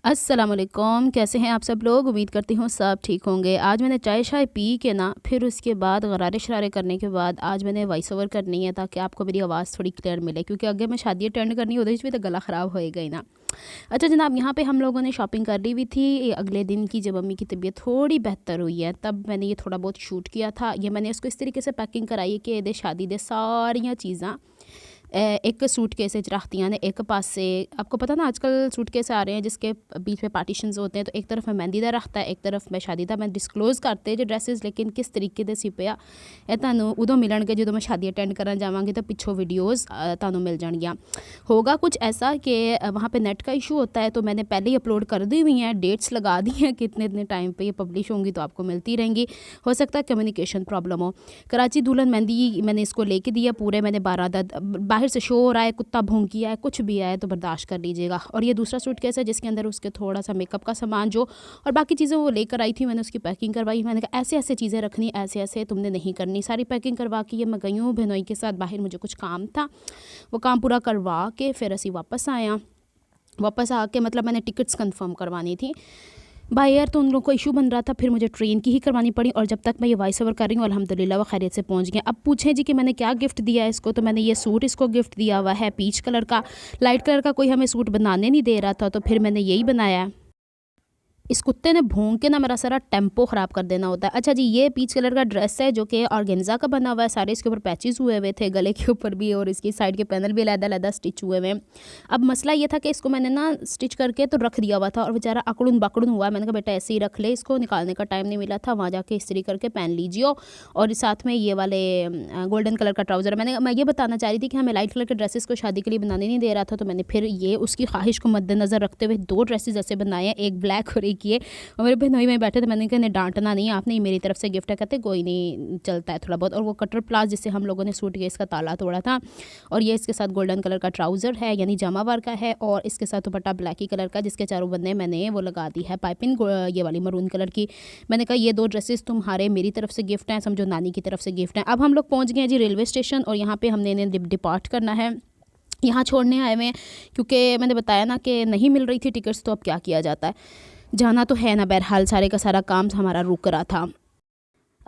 अस्सलाम वालेकुम, कैसे हैं आप सब लोग। उम्मीद करती हूँ सब ठीक होंगे। आज मैंने चाय शाय पी के ना फिर उसके बाद गरारे शरारे करने के बाद आज मैंने वॉइस ओवर करनी है ताकि आपको मेरी आवाज़ थोड़ी क्लियर मिले, क्योंकि अगर मैं शादी अटेंड करनी होती भी तो गला ख़राब होएगा ही ना। अच्छा जनाब, यहाँ पे हम लोगों ने शॉपिंग कर ली हुई थी। ये अगले दिन की जब मम्मी की तबीयत थोड़ी बेहतर हुई है तब मैंने ये थोड़ा बहुत शूट किया था। ये मैंने इसको इस तरीके से पैकिंग कराई है कि शादी दे सारियाँ चीज़ां एक सूटकेस च रखतियां ने एक पासे। आपको पता ना आजकल सूटकेस आ रहे हैं जिसके बीच में पार्टीशंस होते हैं, तो एक तरफ मैं मेहंदी दा रखता है, एक तरफ मैं शादी दा। मैं डिस्कलोज़ करते जो ड्रेसेस लेकिन किस तरीके दे सिपया ਇਹ ਤੁਹਾਨੂੰ ਉਦੋਂ ਮਿਲਣਗੇ ਜਦੋਂ मैं शादी अटेंड ਕਰਨ जावांगी तो पिछों वीडियोज़ ਤੁਹਾਨੂੰ मिल जाएंगी। होगा कुछ ऐसा कि वहाँ पे नेट का इशू होता है, तो मैंने पहले ही अपलोड कर दी हुई हैं, डेट्स लगा दी हैं कितने इतने टाइम पे ये पब्लिश होंगी, तो आपको मिलती रहेंगी। हो सकता है कम्युनिकेशन प्रॉब्लम हो। कराची दुल्हन मेहंदी मैंने इसको लेके दिया पूरे, मैंने 12 बाहर से शोर आए, कुत्ता भौंकी आए, कुछ भी आए तो बर्दाश्त कर लीजिएगा। और ये दूसरा सूटकेस है जिसके अंदर उसके थोड़ा सा मेकअप का सामान जो और बाकी चीज़ें वो लेकर आई थी। मैंने उसकी पैकिंग करवाई। मैंने कहा ऐसे ऐसे चीज़ें रखनी, ऐसे ऐसे तुमने नहीं करनी। सारी पैकिंग करवा के ये मैं गई हूँ बहनोई के साथ बाहर, मुझे कुछ काम था, वो काम पूरा करवा के फिर असी वापस आया। वापस आके मतलब मैंने टिकट्स कंफर्म करवानी थी बाय एयर, तो उन लोगों को इशू बन रहा था, फिर मुझे ट्रेन की ही करवानी पड़ी। और जब तक मैं ये वॉइस ओवर कर रही हूँ अल्हम्दुलिल्लाह वो खैरियत से पहुँच गए। अब पूछें जी कि मैंने क्या गिफ्ट दिया है इसको, तो मैंने ये सूट इसको गिफ्ट दिया हुआ है पीच कलर का। लाइट कलर का कोई हमें सूट बनाने नहीं दे रहा था, तो फिर मैंने यही बनाया है। इस कुत्ते ने भौंक के ना मेरा सारा टेम्पो ख़राब कर देना होता है। अच्छा जी, ये पीच कलर का ड्रेस है जो कि ऑर्गेन्जा का बना हुआ है। सारे इसके ऊपर पैचेस हुए हुए थे, गले के ऊपर भी, और इसकी साइड के पैनल भी अलग-अलग स्टिच हुए हुए हैं। अब मसला ये था कि इसको मैंने ना स्टिच करके तो रख दिया हुआ था और बेचारा अकड़ुन बकड़ुन हुआ। मैंने कहा बेटा ऐसे ही रख ले, इसको निकालने का टाइम नहीं मिला था, वहाँ जाके इस्त्री करके पहन लीजिए। और साथ में ये वाले गोल्डन कलर का ट्राउज़र। मैं ये बताना चाह रही थी कि हमें लाइट कलर के ड्रेसेस को शादी के लिए बनाने नहीं दे रहा था, तो मैंने फिर ये उसकी ख्वाहिश को मद्देनज़र रखते हुए 2 ड्रेसेस ऐसे बनाए हैं, एक ब्लैक और एक ये। और मेरे बहनोई में बैठे थे, मैंने कहा डांटना नहीं आपने, मेरी तरफ से गिफ्ट है। कहते कोई नहीं, चलता है थोड़ा बहुत। और वो कटर प्लास जिससे हम लोगों ने सूट के इसका ताला तोड़ा था। और ये इसके साथ गोल्डन कलर का ट्राउज़र है यानी जामा वर्क का है, और इसके साथ दुपट्टा ब्लैक ही कलर का जिसके चारों बंदे मैंने वो लगा दी है पाइपिंग ये वाली मरून कलर की। मैंने कहा ये 2 ड्रेसेस तुम्हारे मेरी तरफ से गिफ्ट हैं, समझो नानी की तरफ से गिफ्ट हैं। अब हम लोग पहुँच गए हैं जी रेलवे स्टेशन, और यहाँ पर हमने इन्हें डिपार्ट करना है, यहाँ छोड़ने आए हुए हैं, क्योंकि मैंने बताया ना कि नहीं मिल रही थी टिकट्स, तो अब क्या किया जाता है, जाना तो है ना। बहरहाल सारे का सारा काम हमारा रुक रहा था।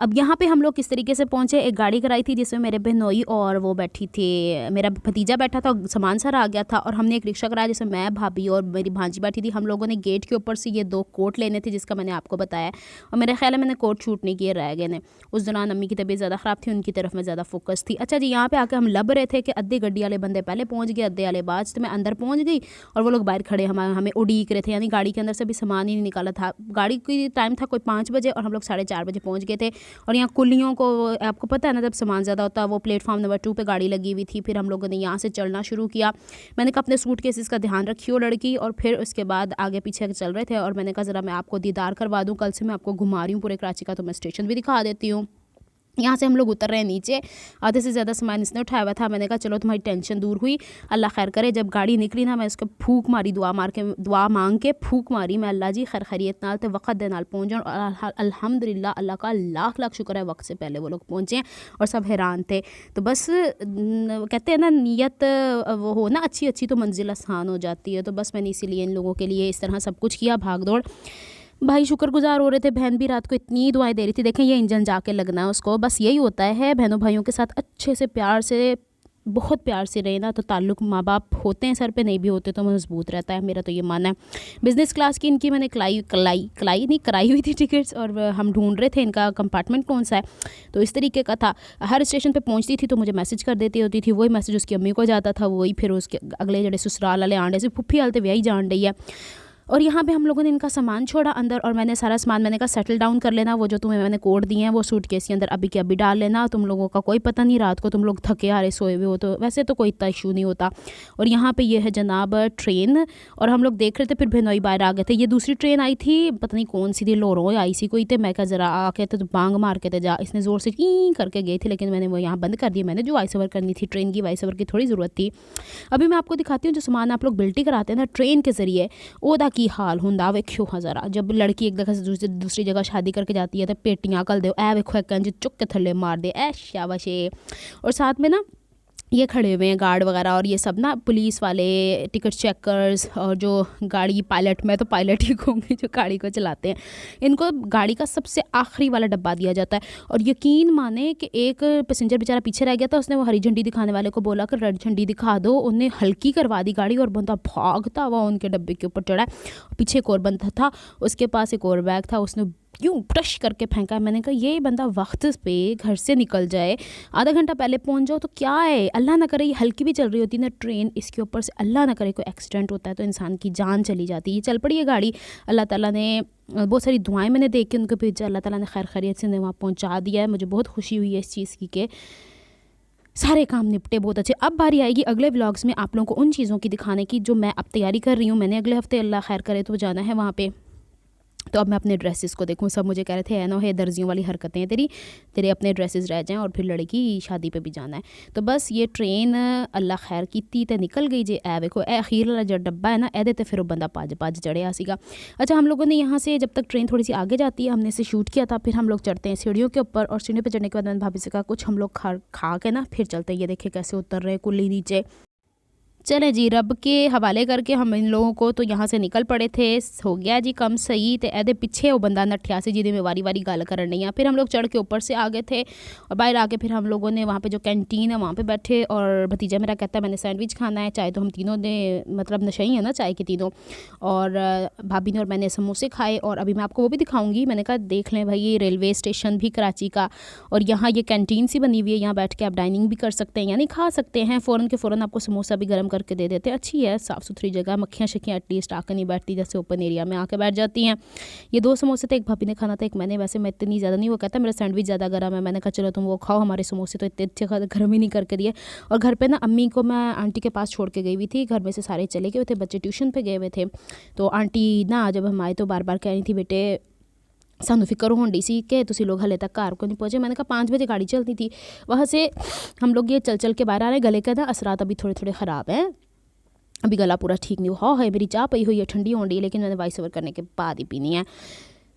अब यहाँ पे हम लोग किस तरीके से पहुँचे, एक गाड़ी कराई थी जिसमें मेरे बहनोई और वो बैठी थी, मेरा भतीजा बैठा था, सामान सारा आ गया था। और हमने एक रिक्शा कराया जिसमें मैं, भाभी और मेरी भांजी बैठी थी। हम लोगों ने गेट के ऊपर से ये 2 कोट लेने थे जिसका मैंने आपको बताया, और मेरा ख्याल है मैंने कोट शूट नहीं किए, रह गए ने। उस दौरान अम्मी की तबीयत ज़्यादा ख़राब थी, उनकी तरफ में ज़्यादा फोकस थी। अच्छा जी, यहाँ पर आके हम लब रहे थे कि अद्धे गड्डी वाले बंदे पहले पहुँच गए, अद्धे वाले बाद। तो मैं अंदर पहुँच गई और वो लोग बाहर खड़े हमें उड़ीक रहे थे, यानी गाड़ी के अंदर से भी सामान ही नहीं निकाला था। गाड़ी की टाइम था कोई 5 बजे और हम लोग 4:30 बजे पहुँच गए थे। और यहाँ कुल्लियों को आपको पता है ना, जब सामान ज़्यादा होता है, वो प्लेटफॉर्म नंबर 2 पे गाड़ी लगी हुई थी। फिर हम लोगों ने यहाँ से चलना शुरू किया। मैंने कहा अपने सूट केसेस का ध्यान रखियो लड़की, और फिर उसके बाद आगे पीछे चल रहे थे। और मैंने कहा ज़रा मैं आपको दीदार करवा दूँ, कल से मैं आपको घुमा रही हूँ पूरे कराची का, तो मैं स्टेशन भी दिखा देती हूँ। यहाँ से हम लोग उतर रहे हैं नीचे, आधे से ज़्यादा सामान इसने उठाया हुआ था। मैंने कहा चलो तुम्हारी टेंशन दूर हुई, अल्लाह खैर करे। जब गाड़ी निकली ना, मैं उसको फूक मारी, दुआ मांग के फूक मारी मैं, अल्लाह जी खैर खैरियत नाल ते वक्त दे नाल पहुँच जाऊँ। और अल्हम्दुलिल्लाह अल्लाह का लाख लाख शुक्र है, वक्त से पहले वो लोग पहुँचे हैं और सब हैरान थे। तो बस कहते हैं ना, नीयत वो हो ना अच्छी अच्छी तो मंजिल आसान हो जाती है। तो बस मैंने इसीलिए इन लोगों के लिए इस तरह सब कुछ किया, भाग दौड़। भाई शुक्रगुजार हो रहे थे, बहन भी रात को इतनी दुआएं दे रही थी। देखें ये इंजन जाके लगना है उसको, बस यही होता है बहनों भाइयों के साथ अच्छे से प्यार से, बहुत प्यार से रहे ना, तो ताल्लुक़ माँ बाप होते हैं सर पे, नहीं भी होते तो मजबूत रहता है, मेरा तो ये मानना है। बिज़नेस क्लास की इनकी मैंने कलाई नहीं कराई हुई थी टिकट्स, और हम ढूंढ रहे थे इनका कंपार्टमेंट कौन सा है। तो इस तरीके का था, हर स्टेशन पे पहुंचती थी तो मुझे मैसेज कर देती होती थी, वही मैसेज उसकी अम्मी को जाता था, वही फिर उसके अगले जड़े ससुराल वाले आंडे से फुफ्फी हालते व्याही जान रही है। और यहाँ पे हम लोगों ने इनका सामान छोड़ा अंदर, और मैंने सारा सामान, मैंने कहा सेटल डाउन कर लेना, वो जो तुम्हें मैंने कोड दिए हैं वो सूटकेस के अंदर अभी के अभी डाल लेना, तुम लोगों का कोई पता नहीं, रात को तुम लोग थके हारे सोए हुए हो तो वैसे तो कोई इतना इशू नहीं होता। और यहाँ पे ये है जनाब ट्रेन, और हम लोग देख रहे थे, फिर बहनोई बाहर आ गए थे। ये दूसरी ट्रेन आई थी, पता नहीं कौन सी थी, लोरों आई सी कोई, तो मैं कहा ज़रा आके तो बांग मार के थे जा, इसने ज़ोर से की करके गई थी, लेकिन मैंने वो यहाँ बंद कर दिया। मैंने जो वॉइस ओवर करनी थी, ट्रेन की वॉइस ओवर की थोड़ी ज़रूरत थी। अभी मैं आपको दिखाती हूँ जो सामान आप लोग बिल्टी कराते हैं ना ट्रेन के ज़रिए, ओदा की हाल होंदा वेख्यो हाँ ज़रा। जब लड़की एक जगह से दूसरी जगह शादी करके जाती है तो पेटियाँ कल दो, ए वेखो एक चुक के थले मार दे, ए शाबाश। और साथ में ना ये खड़े हुए हैं गार्ड वगैरह, और ये सब ना पुलिस वाले, टिकट चेकर्स, और जो गाड़ी पायलट, मैं तो पायलट ही कहूँगी जो गाड़ी को चलाते हैं, इनको गाड़ी का सबसे आखिरी वाला डब्बा दिया जाता है। और यकीन माने कि एक पैसेंजर बेचारा पीछे रह गया था, उसने वो हरी झंडी दिखाने वाले को बोला कि रेड झंडी दिखा दो, उन्हें हल्की करवा दी गाड़ी, और बंदा भागता हुआ उनके डब्बे के ऊपर चढ़ा। पीछे एक और बंदा था, उसके पास एक और बैग था, उसने यूँ टश करके फेंका। मैंने कहा ये बंदा वक्त पे घर से निकल जाए, आधा घंटा पहले पहुंच जाओ तो क्या है, अल्लाह ना करे, ये हल्की भी चल रही होती ना ट्रेन, इसके ऊपर से अल्लाह ना करे कोई एक्सीडेंट होता है तो इंसान की जान चली जाती है। चल पड़ी है गाड़ी, अल्लाह ताला ने बहुत सारी दुआएं मैंने देख के उनको भेजा, अल्लाह ताला ने खैर खैरियत से वहाँ पहुँचा दिया है। मुझे बहुत खुशी हुई है इस चीज़ की कि सारे काम निपटे बहुत अच्छे। अब बारी आएगी अगले व्लॉग्स में आप लोगों को उन चीज़ों की दिखाने की जो मैं अब तैयारी कर रही हूँ। मैंने अगले हफ्ते अल्लाह खैर करे तो जाना है वहाँ पे, तो अब मैं अपने ड्रेसेस को देखूँ। सब मुझे कह रहे थे है ना, है दर्जियों वाली हरकतें हैं तेरे अपने ड्रेसेस रह जाएं और फिर लड़की शादी पे भी जाना है। तो बस ये ट्रेन अल्लाह खैर कीती ते निकल गई जे। ए देखो ए अखीर वाला जो डब्बा है ना, ए ते फिर वो बंदा पाज चढ़िया सीगा। अच्छा, हम लोगों ने यहाँ से जब तक ट्रेन थोड़ी सी आगे जाती है हमने इसे शूट किया था, फिर हम लोग चढ़ते हैं सीढ़ियों के ऊपर, और सीढ़ियों पर चढ़ने के बाद मैंने भाभी से कहा कुछ हम लोग खा के ना फिर चलते हैं। ये देखे कैसे उतर रहे कुल्ली नीचे। चले जी, रब के हवाले करके हम इन लोगों को तो यहाँ से निकल पड़े थे, हो गया जी कम सही। तो ऐदे पीछे वो बंदा नठिया से जिदे में वारी वारी गल करन नहीं है। फिर हम लोग चढ़ के ऊपर से आ गए थे, और बाहर आके फिर हम लोगों ने वहाँ पे जो कैंटीन है वहाँ पे बैठे, और भतीजा मेरा कहता है मैंने सैंडविच खाना है, चाय तो हम तीनों ने मतलब नशई है ना चाय के तीनों, और भाभी ने और मैंने समोसे खाए। और अभी मैं आपको वो भी दिखाऊँगी। मैंने कहा देख लें भाई, ये रेलवे स्टेशन भी कराची का, और यहाँ ये कैंटीन सी बनी हुई है, यहाँ बैठ के आप डाइनिंग भी कर सकते हैं, यानी खा सकते हैं। फ़ौरन के फ़ौरन आपको समोसा भी गर्म करके दे देते हैं। अच्छी है, साफ़ सुथरी जगह, मक्खियाँ शक्खियाँ एटलीस्ट आकर नहीं बैठती जैसे ओपन एरिया में आके बैठ जाती हैं। ये 2 समोसे थे, एक भाभी ने खाना था, एक मैंने। वैसे मैं इतनी ज़्यादा नहीं, वो कहता मेरा सैंडविच ज़्यादा गर्म है। मैंने कहा चलो तुम वो खाओ, हमारे समोसे तो इतने अच्छे गर्म ही नहीं करके दिए। और घर पर ना अम्मी को मैं आंटी के पास छोड़ के गई हुई थी, घर में से सारे चले गए थे, बच्चे ट्यूशन पर गए हुए थे। तो आंटी ना जब हम आए तो बार बार कह रही थी बेटे सानू फिक्र होंडी सी कि तुसी लोग हले तक घर को नहीं पहुँचे। मैंने कहा 5 बजे गाड़ी चलती थी, वहाँ से हम लोग ये चल चल के बाहर आ रहे। गले का ना असरात अभी थोड़े थोड़े ख़राब हैं, अभी गला पूरा ठीक नहीं हुआ है। मेरी चाय पई हुई है, ठंडी होंडी है, लेकिन मैंने वॉइस ओवर करने के बाद ही पीनी है।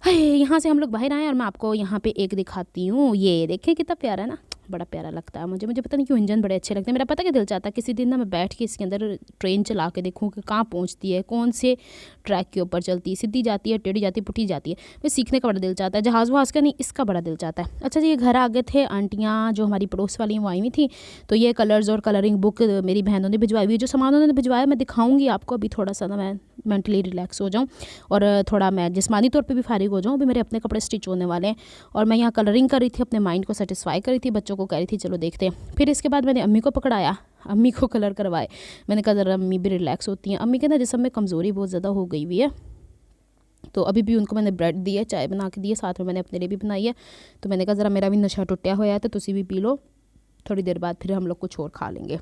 यहाँ से हम लोग बाहर आए और मैं आपको यहाँ पे एक दिखाती हूँ। ये देखें कितना प्यारा है ना, बड़ा प्यारा लगता है मुझे पता नहीं क्यों इंजन बड़े अच्छे लगते हैं। मेरा पता क्या दिल चाहता है किसी दिन ना मैं बैठ के इसके अंदर ट्रेन चला के देखूँ कि कहाँ पहुँचती है, कौन से ट्रैक के ऊपर चलती है, सीधी जाती है, टेढ़ी जाती है, पुठी जाती है। मैं सीखने का बड़ा दिल चाहता है। जहाज़ वहाज़ का नहीं, इसका बड़ा दिल चाहता है। अच्छा जी, ये घर आ गए थे, आंटियाँ जो हमारी पड़ोस वाली वो आई हुई थी, तो ये कलर्स और कलरिंग बुक मेरी बहनों ने भिजवाई हुई। जो सामान उन्होंने भिजवाया मैं दिखाऊँगी आपको। अभी थोड़ा सा ना मैं मेंटली रिलैक्स हो जाऊँ और थोड़ा मैं जिस्मानी तौर पे भी फारिग हो जाऊँ। अभी मेरे अपने कपड़े स्टिच होने वाले हैं और मैं यहाँ कलरिंग कर रही थी, अपने माइंड को सेटिस्फाई कर रही थी, बच्चों को कह रही थी चलो देखते हैं। फिर इसके बाद मैंने अम्मी को पकड़ाया, अम्मी को कलर करवाए। मैंने कहा ज़रा अम्मी भी रिलैक्स होती हैं। अम्मी के ना जिस्म में कमज़ोरी बहुत ज़्यादा हो गई हुई है, तो अभी भी उनको मैंने ब्रेड दिया, चाय बना के दी है, साथ में मैंने अपने लिए भी बनाई है। तो मैंने कहा ज़रा मेरा भी नशा टुटिया हुआ है तो तुसी भी पी लो, थोड़ी देर बाद फिर हम लोग कुछ और खा लेंगे।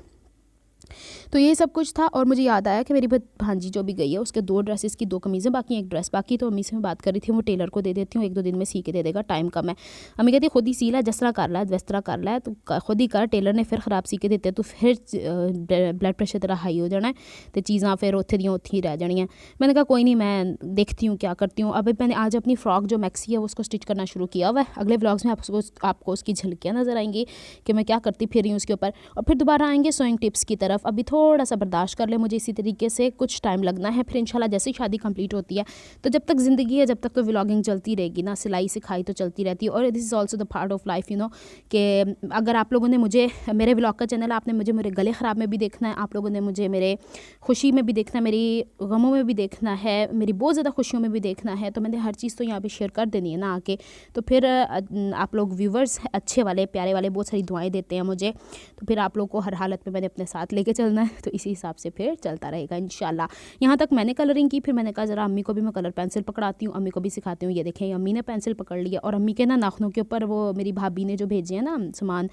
तो ये सब कुछ था। और मुझे याद आया कि मेरी भांजी जो भी गई है उसके 2 ड्रेसेस की 2 कमीज़ें बाकी, एक ड्रेस बाकी। तो अम्मी से मैं बात कर रही थी, वो टेलर को दे देती हूँ, 1-2 दिन में सी के दे देगा, टाइम कम है। अम्मी कहती खुद ही सी ला, जिस तरह कर ला वैस तरह कर ला, तो खुद ही कर। टेलर ने फिर ख़राब सी के देते तो फिर ब्लड प्रेशर तेरा हाई हो जाना है, तो चीज़ां फिर उत्थे दियां उत्थे ही रह जानियां। मैंने कहा कोई नहीं, मैं देखती हूँ क्या करती हूँ। अभी मैंने आज अपनी फ़्रॉक जो मैक्सी है उसको स्टिच करना शुरू किया हुआ है। अगले व्लॉग्स में आपको उसकी झलकियाँ नज़र आएंगी कि मैं क्या करती फिर रही हूँ उसके ऊपर। और फिर दोबारा आएंगे सोइंग टिप्स की तरफ। अभी थोड़ा सा बर्दाश्त कर ले मुझे, इसी तरीके से कुछ टाइम लगना है। फिर इंशाल्लाह जैसे ही शादी कंप्लीट होती है, तो जब तक ज़िंदगी है, जब तक तो व्लॉगिंग चलती रहेगी ना, सिलाई सिखाई तो चलती रहती है। और this is also the part of life, you know, कि अगर आप लोगों ने मुझे मेरे व्लॉग का चैनल, आपने मुझे मेरे गले ख़राब में भी देखना है, आप लोगों ने मुझे मेरे खुशी में भी देखना है, मेरी गमों में भी देखना है, मेरी बहुत ज़्यादा खुशियों में भी देखना है, तो मैंने हर चीज़ तो यहाँ पर शेयर कर देनी है ना आके। तो फिर आप लोग व्यूवर्स अच्छे वाले प्यारे वाले बहुत सारी दुआएँ देते हैं मुझे, तो फिर आप लोग को हर हालत में मैंने अपने साथ लेके चलना है। तो इसी हिसाब से फिर चलता रहेगा इंशाल्लाह। यहाँ तक मैंने कलरिंग की, फिर मैंने कहा ज़रा अम्मी को भी मैं कलर पेंसिल पकड़ाती हूँ, अम्मी को भी सिखाती हूँ। ये देखें अम्मी ने पेंसिल पकड़ लिया, और अम्मी के ना नाखूनों के ऊपर वो मेरी भाभी ने जो भेजे हैं ना सामान,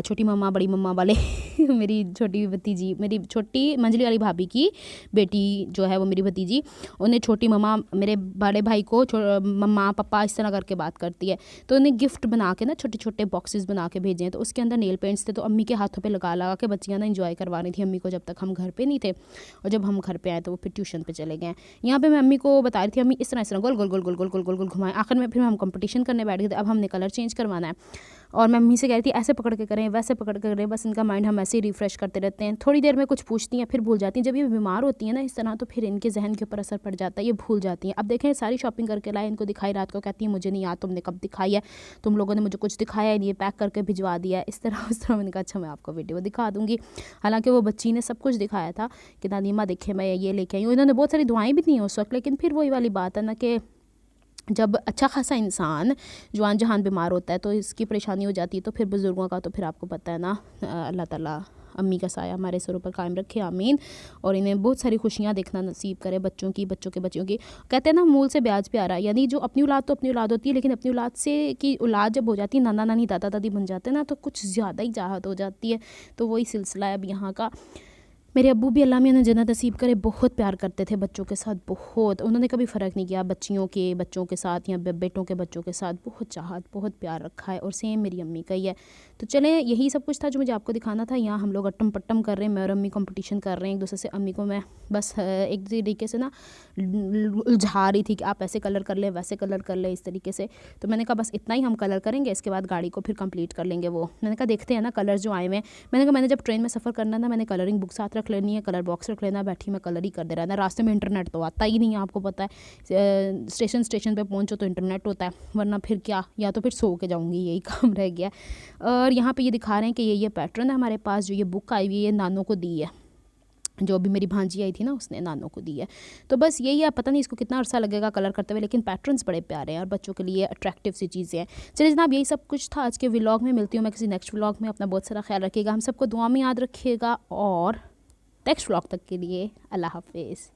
छोटी मम्मा बड़ी मम्मा वाले मेरी छोटी भतीजी, मेरी छोटी मंजली वाली भाभी की बेटी जो है वो मेरी भतीजी, उन्हें छोटी मम्मा, मेरे बड़े भाई को मम्मा पापा इस तरह करके बात करती है। तो उन्हें गिफ्ट बना के ना छोटे छोटे बॉक्सेस बना के भेजे हैं, तो उसके अंदर नेल पेंट्स थे। तो अम्मी के हाथों पे लगा लगा के बच्चियाँ ना इंजॉय करवा रही थी अम्मी को, जब तक हम घर पे नहीं थे। और जब हम घर पे आए तो वो फिर ट्यूशन पे चले गए। यहाँ पे मैं अम्मी को बता रही थी, अम्मी इस तरह गोल गोल गोल गोल गोल गोल गोल गोल घुमाएं। आखिर में फिर हम कंपटीशन करने बैठ गए थे, अब हमने कलर चेंज करवाना है। और मैं मम्मी से कह रही थी ऐसे पकड़ के करें, वैसे पकड़ के करें, बस इनका माइंड हम ऐसे ही रिफ़्रेश करते रहते हैं। थोड़ी देर में कुछ पूछती हैं, फिर भूल जाती हैं। जब ये बीमार होती हैं ना इस तरह, तो फिर इनके जहन के ऊपर असर पड़ जाता है, ये भूल जाती हैं। अब देखें सारी शॉपिंग करके लाए, इनको दिखाई, रात को कहती है मुझे नहीं याद तुमने कब दिखाई है, तुम लोगों ने मुझे कुछ दिखाया ही नहीं, पैक करके भिजवा दिया है, इस तरह उस तरह। मैंने कहा अच्छा मैं आपको वीडियो दिखा दूँगी। हालाँकि वो बच्ची ने सब कुछ दिखाया था कि नानीमा देखे मैं ये लेके आई हूँ। इन्होंने बहुत सारी दुआएँ भी दी हैं उस वक्त, लेकिन फिर वही वाली बात है ना कि जब अच्छा खासा इंसान जवान जहान बीमार होता है तो इसकी परेशानी हो जाती है। तो फिर बुज़ुर्गों का तो फिर आपको पता है ना, अल्लाह ताला अम्मी का साया हमारे सरों पर कायम रखे, आमीन। और इन्हें बहुत सारी खुशियाँ देखना नसीब करे, बच्चों की, बच्चों के बच्चों की। कहते हैं ना मूल से ब्याज प्यारा, यानी जो अपनी औलाद तो अपनी औलाद होती है, लेकिन अपनी औलाद से की औलाद जब हो जाती है, नाना नानी दादा दादी बन जाते हैं ना, तो कुछ ज़्यादा ही चाहत हो जाती है। तो वही सिलसिला है अब यहाँ का। मेरे अब्बू भी अल्लाह मियां ने जन्नत नसीब करे, बहुत प्यार करते थे बच्चों के साथ, बहुत। उन्होंने कभी फ़र्क नहीं किया बच्चियों के बच्चों के साथ या बेटों के बच्चों के साथ, बहुत चाहत, बहुत प्यार रखा है। और सेम मेरी अम्मी का ही है। तो चलें, यही सब कुछ था जो मुझे आपको दिखाना था। यहाँ हम लोग अट्टम पट्टम कर रहे हैं, मैं और अम्मी कंपटीशन कर रहे हैं एक दूसरे से। अम्मी को मैं बस एक तरीके से ना उलझा रही थी कि आप ऐसे कलर कर लें, वैसे कलर कर लें, इस तरीके से। तो मैंने कहा बस इतना ही हम कलर करेंगे, इसके बाद गाड़ी को फिर कंप्लीट कर लेंगे। वो मैंने कहा देखते हैं ना कलर जो आए हुए हैं। मैंने कहा मैंने जब ट्रेन में सफ़र करना ना, मैंने कलरिंग बुक साथ रख लेनी है, कलर बॉक्स रख लेना, बैठी मैं कलर ही करते रहना। रास्ते में इंटरनेट तो आता ही नहीं है, आपको पता है। स्टेशन पे पहुंचो तो इंटरनेट होता है, वरना फिर क्या, या तो फिर सो के जाऊंगी, यही काम रह गया। और यहाँ पे ये दिखा रहे हैं कि ये पैटर्न है हमारे पास, जो ये बुक आई हुई है, ये नानों को दी है, जो अभी मेरी भांजी आई थी ना, उसने नानों को दी है। तो बस यही है, पता नहीं इसको कितना अरसा लगेगा कलर करते हुए, लेकिन पैटर्न्स बड़े प्यारे हैं और बच्चों के लिए अट्रैक्टिव सी चीज़ें हैं। चलिए जनाब, यही सब कुछ था आज के व्लॉग में। मिलती हूँ मैं किसी नेक्स्ट व्लॉग में। अपना बहुत सारा ख्याल रखिएगा, हम सबको दुआ में याद रखिएगा, और नेक्स्ट व्लॉग तक के लिए अल्लाह हाफिज़।